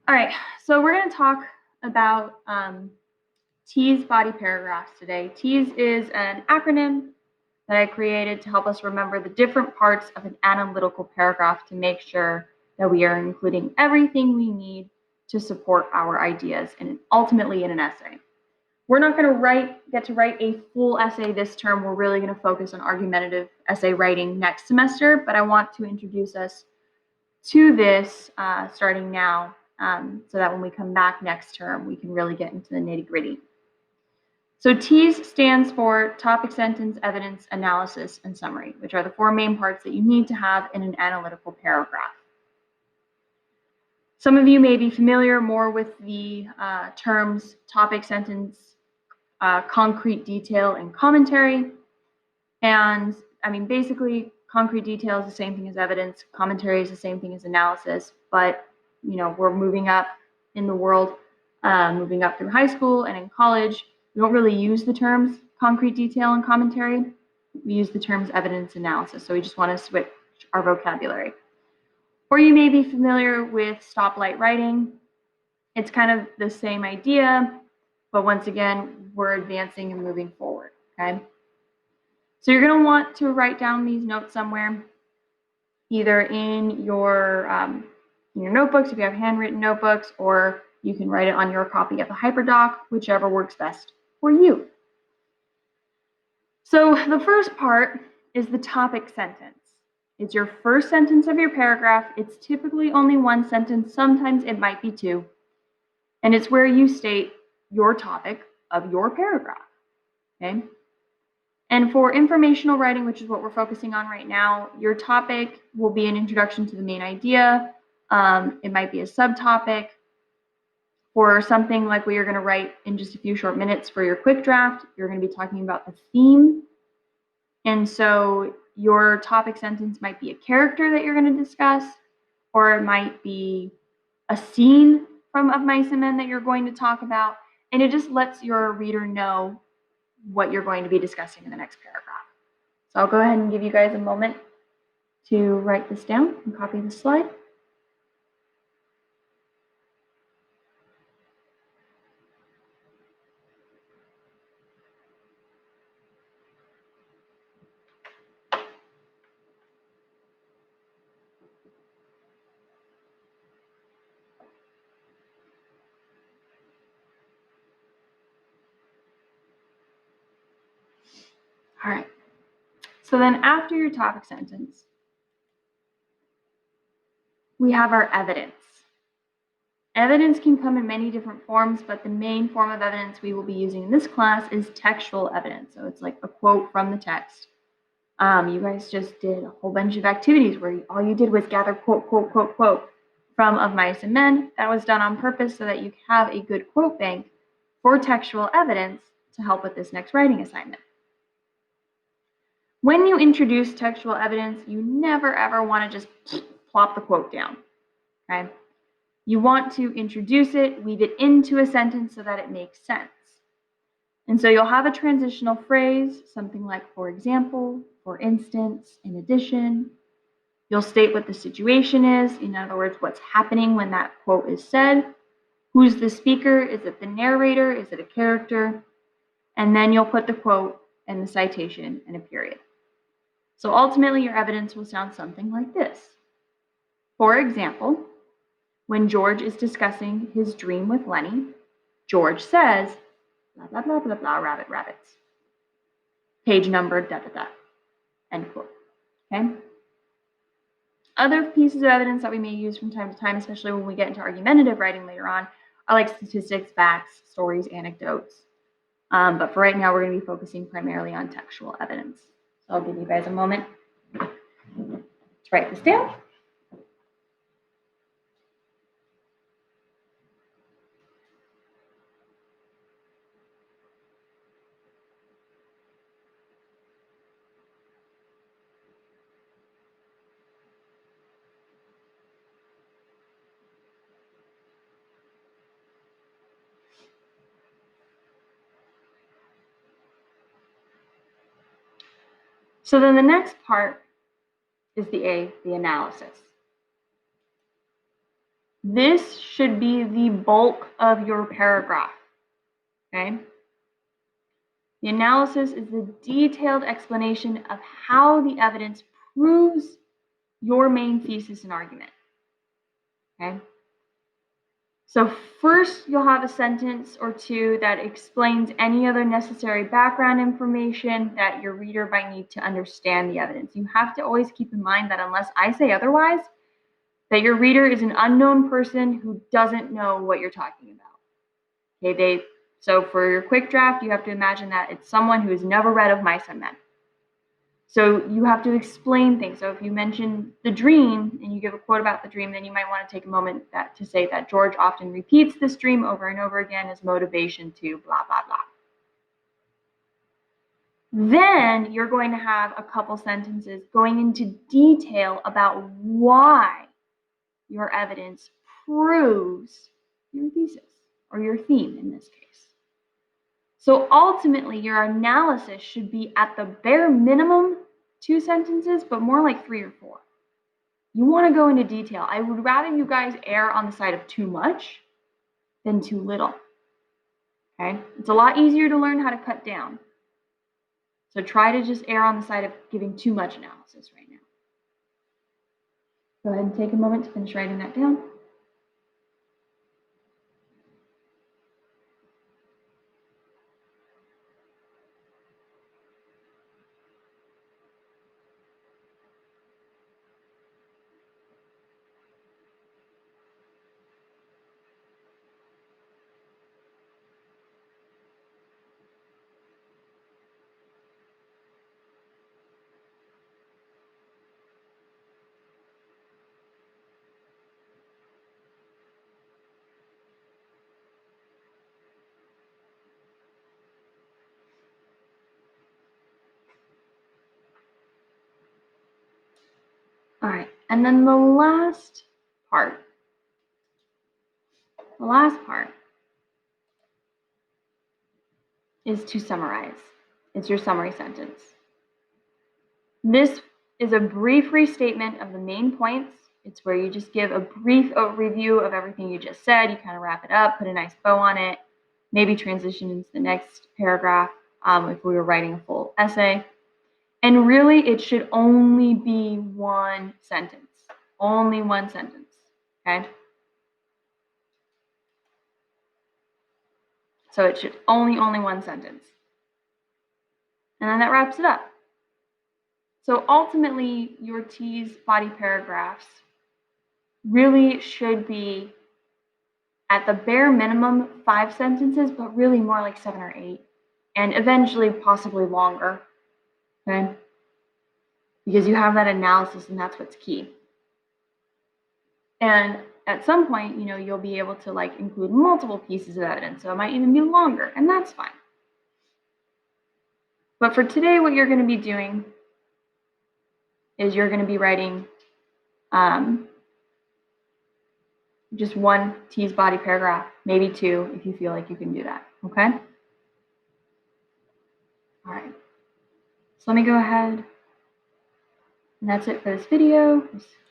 All right, so we're going to talk about TEAS body paragraphs today. TEAS is an acronym that I created to help us remember the different parts of an analytical paragraph to make sure that we are including everything we need to support our ideas and ultimately in an essay. We're not going to get to write a full essay this term. We're really going to focus on argumentative essay writing next semester, but I want to introduce us to this starting now so that when we come back next term, we can really get into the nitty-gritty. So TEAS stands for Topic, Sentence, Evidence, Analysis, and Summary, which are the four main parts that you need to have in an analytical paragraph. Some of you may be familiar more with the terms topic, sentence, concrete detail, and commentary. And I mean, basically, concrete detail is the same thing as evidence. Commentary is the same thing as analysis. But, you know, we're moving up in the world, moving up through high school and in college. We don't really use the terms concrete detail and commentary. We use the terms evidence analysis. So we just want to switch our vocabulary. Or you may be familiar with stoplight writing. It's kind of the same idea, but once again, we're advancing and moving forward, okay? So you're going to want to write down these notes somewhere, either in your notebooks if you have handwritten notebooks, or you can write it on your copy of the HyperDoc, whichever works best for you. So the first part is the topic sentence. It's your first sentence of your paragraph. It's typically only one sentence. Sometimes it might be two. And it's where you state your topic of your paragraph, okay? And for informational writing, which is what we're focusing on right now, your topic will be an introduction to the main idea. It might be a subtopic. For something like what you're going to write in just a few short minutes for your quick draft, you're going to be talking about the theme. And so your topic sentence might be a character that you're going to discuss, or it might be a scene from Of Mice and Men that you're going to talk about. And it just lets your reader know what you're going to be discussing in the next paragraph. So I'll go ahead and give you guys a moment to write this down and copy the slide. All right. So then after your topic sentence, we have our evidence. Evidence can come in many different forms, but the main form of evidence we will be using in this class is textual evidence. So it's like a quote from the text. You guys just did a whole bunch of activities where all you did was gather quote, quote, quote, quote from Of Mice and Men. That was done on purpose so that you have a good quote bank for textual evidence to help with this next writing assignment. When you introduce textual evidence, you never ever want to just plop the quote down, okay? You want to introduce it, weave it into a sentence so that it makes sense. And so you'll have a transitional phrase, something like, for example, for instance, in addition. You'll state what the situation is, in other words, what's happening when that quote is said. Who's the speaker? Is it the narrator? Is it a character? And then you'll put the quote and the citation and a period. So ultimately, your evidence will sound something like this. For example, when George is discussing his dream with Lenny, George says, blah, blah, blah, blah, blah, rabbit, rabbits. Page number, da, da, da, end quote, okay? Other pieces of evidence that we may use from time to time, especially when we get into argumentative writing later on, are like statistics, facts, stories, anecdotes. But for right now, we're going to be focusing primarily on textual evidence. So I'll give you guys a moment to write this down. So then the next part is the analysis. This should be the bulk of your paragraph, okay? The analysis is the detailed explanation of how the evidence proves your main thesis and argument, okay? So first, you'll have a sentence or two that explains any other necessary background information that your reader might need to understand the evidence. You have to always keep in mind that unless I say otherwise, that your reader is an unknown person who doesn't know what you're talking about. Okay, so for your quick draft, you have to imagine that it's someone who has never read Of Mice and Men. So you have to explain things. So if you mention the dream and you give a quote about the dream, then you might want to take a moment to say that George often repeats this dream over and over again as motivation to blah, blah, blah. Then you're going to have a couple sentences going into detail about why your evidence proves your thesis or your theme in this case. So ultimately, your analysis should be at the bare minimum 2 sentences, but more like 3 or 4. You want to go into detail. I would rather you guys err on the side of too much than too little. Okay? It's a lot easier to learn how to cut down. So try to just err on the side of giving too much analysis right now. Go ahead and take a moment to finish writing that down. All right, and then the last part is to summarize. It's your summary sentence. This is a brief restatement of the main points. It's where you just give a brief review of everything you just said. You kind of wrap it up, put a nice bow on it, maybe transition into the next paragraph if we were writing a full essay. And really, it should only be one sentence. Only one sentence, okay? So it should only one sentence. And then that wraps it up. So ultimately, your TEAS body paragraphs really should be at the bare minimum 5 sentences, but really more like 7 or 8, and eventually possibly longer, okay? Because you have that analysis and that's what's key. And at some point, you'll be able to include multiple pieces of evidence, so it might even be longer, and that's fine. But for today, what you're going to be doing is you're going to be writing just one TEAS body paragraph, maybe 2 if you feel like you can do that, okay? All right, so let me go ahead, and that's it for this video.